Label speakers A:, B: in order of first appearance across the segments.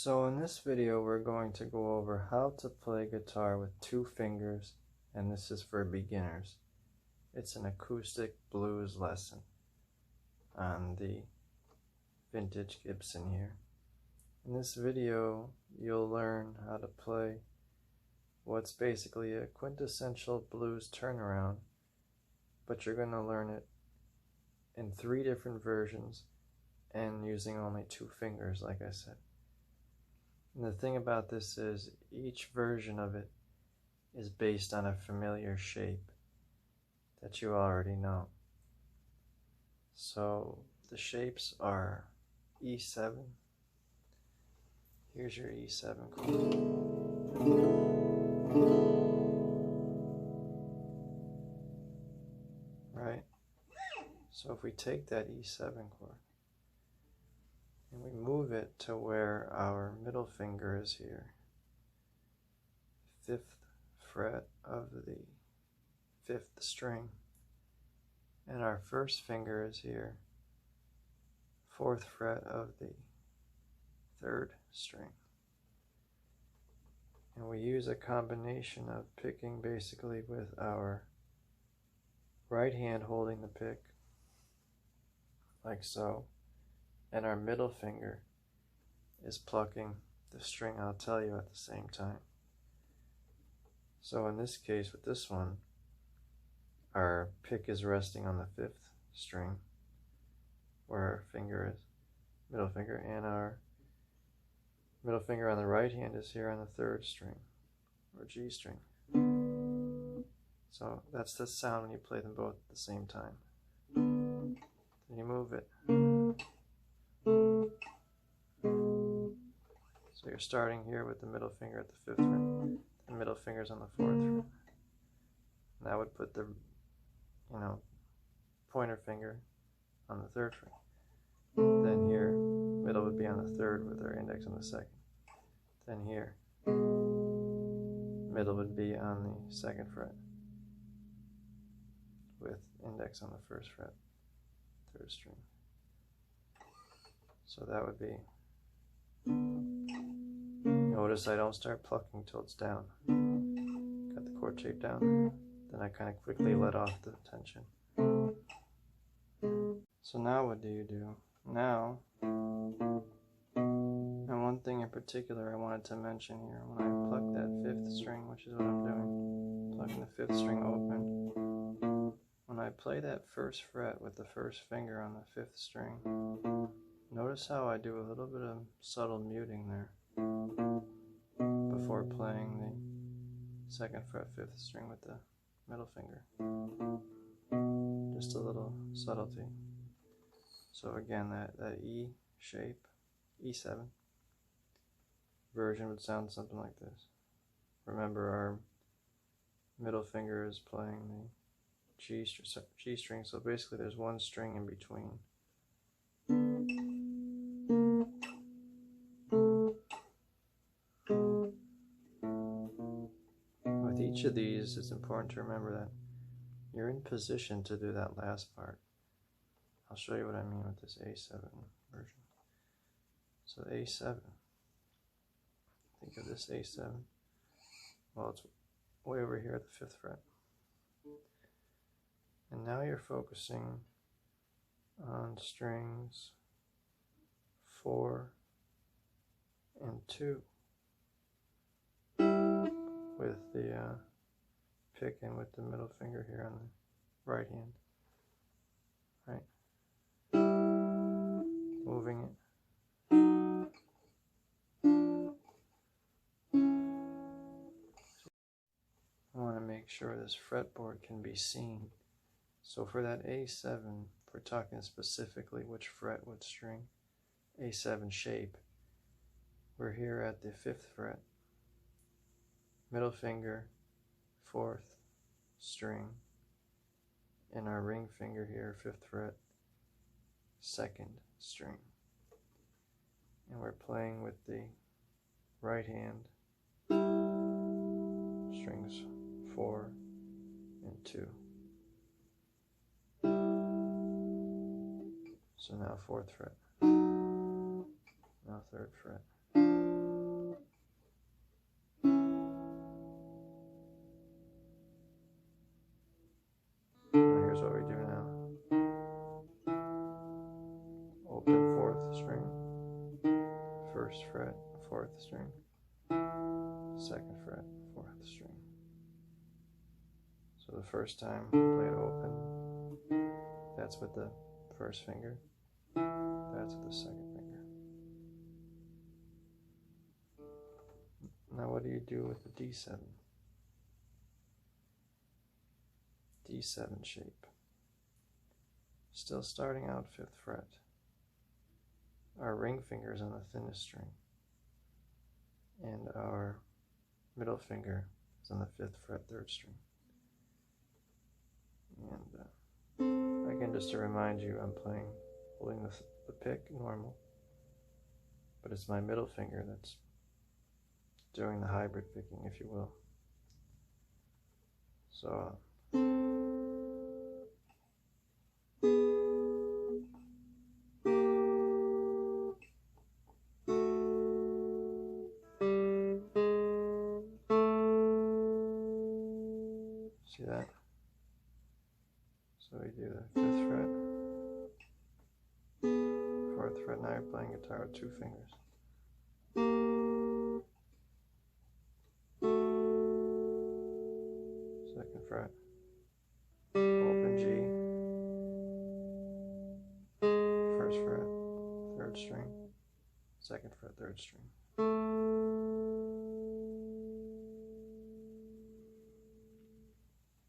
A: So in this video we're going to go over how to play guitar with 2 fingers, and this is for beginners. It's an acoustic blues lesson on the vintage Gibson here. In this video you'll learn how to play what's basically a quintessential blues turnaround, but you're going to learn it in 3 different versions and using only 2 fingers, like I said. And the thing about this is each version of it is based on a familiar shape that you already know. So the shapes are E7. Here's your E7 chord. Right? So if we take that E7 chord and we move it to where our middle finger is here, 5th fret of the 5th string, and our first finger is here, 4th fret of the 3rd string. And we use a combination of picking basically with our right hand holding the pick, like so, and our middle finger is plucking the string I'll tell you at the same time. So in this case, with this one, our pick is resting on the 5th string, where our finger is, middle finger, and our middle finger on the right hand is here on the 3rd string, or G string. So that's the sound when you play them both at the same time. Then you move it. So you're starting here with the middle finger at the 5th fret, the middle finger's on the 4th fret. And that would put the, pointer finger on the 3rd fret. Then here, middle would be on the 3rd with our index on the 2nd. Then here, middle would be on the 2nd fret with index on the 1st fret, 3rd string. So that would be, notice I don't start plucking till it's down. Got the chord shape down, then I kind of quickly let off the tension. So now what do? Now, and one thing in particular I wanted to mention here, when I pluck that 5th string, which is what I'm doing, plucking the 5th string open, when I play that 1st fret with the 1st finger on the 5th string, notice how I do a little bit of subtle muting there before playing the 2nd fret 5th string with the middle finger. Just a little subtlety. So again, that E shape, E7 version would sound something like this. Remember, our middle finger is playing the G string, so basically there's one string in between. With each of these, it's important to remember that you're in position to do that last part. I'll show you what I mean with this A7 version. So A7, think of this A7, well, it's way over here at the 5th fret. And now you're focusing on strings 4 and 2 with the pick and with the middle finger here on the right hand. Right? Moving it. I want to make sure this fretboard can be seen. So for that A7, if we're talking specifically which fret, what string, A7 shape, we're here at the 5th fret, middle finger, 4th string, and our ring finger here, 5th fret, 2nd string. And we're playing with the right hand, strings 4 and 2. So now 4th fret, now 3rd fret, fret, 4th string. So the first time, play it open, that's with the first finger, that's with the second finger. Now what do you do with the D7? D7 shape. Still starting out 5th fret. Our ring finger is on the thinnest string, and our middle finger is on the 5th fret, 3rd string. And again, just to remind you, I'm holding the pick normal, but it's my middle finger that's doing the hybrid picking, if you will. So see that? So we do the 5th fret, 4th fret. Now you're playing guitar with 2 fingers. Second fret, open G, 1st fret, 3rd string, 2nd fret, 3rd string.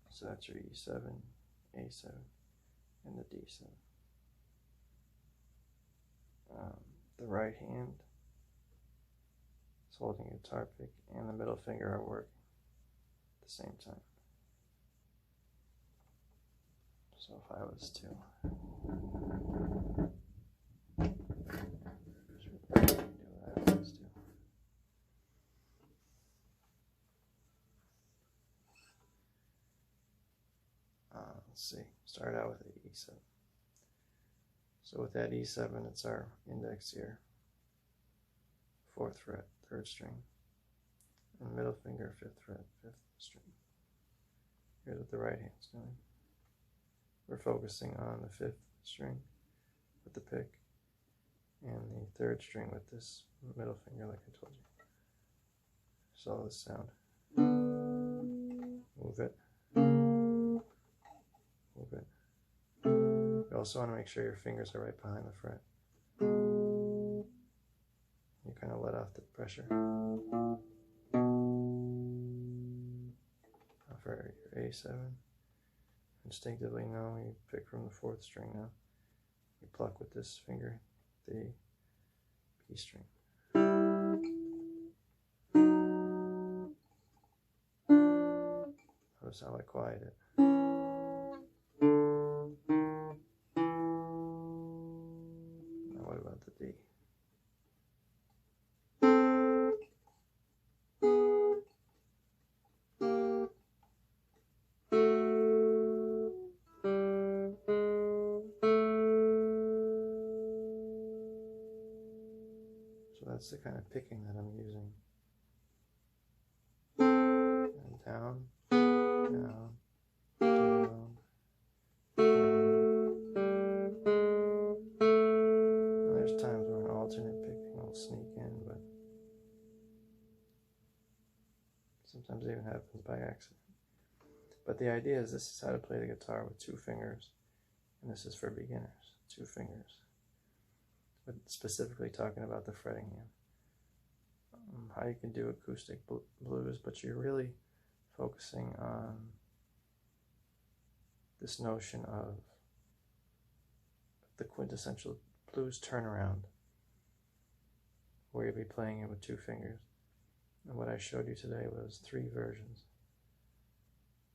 A: So that's your E7, A7, and the D7. The right hand is holding a guitar pick, and the middle finger are working at the same time. So if I was to do what I always do. Let's see, start out with the E7. So with that E7, it's our index here, 4th fret, 3rd string, and middle finger, 5th fret, 5th string. Here's what the right hand's doing. We're focusing on the 5th string with the pick, and the 3rd string with this middle finger, like I told you. So this sound. Move it. Move it. You also want to make sure your fingers are right behind the fret. You kind of let off the pressure. Now for your A7, instinctively now you pick from the 4th string now. You pluck with this finger the B string. Notice how I quiet it. What about the D? So that's the kind of picking that I'm using. And down, down, down. Times where an alternate picking will sneak in, but sometimes it even happens by accident. But the idea is this is how to play the guitar with 2 fingers, and this is for beginners, 2 fingers. But specifically talking about the fretting hand. How you can do acoustic blues, but you're really focusing on this notion of the quintessential blues turnaround, where you'll be playing it with 2 fingers. And what I showed you today was 3 versions,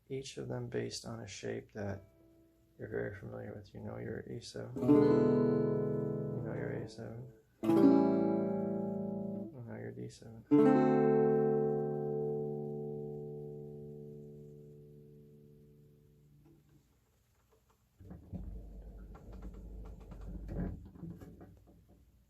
A: each of them based on a shape that you're very familiar with. You know your E7, you know your A7, you know your D7.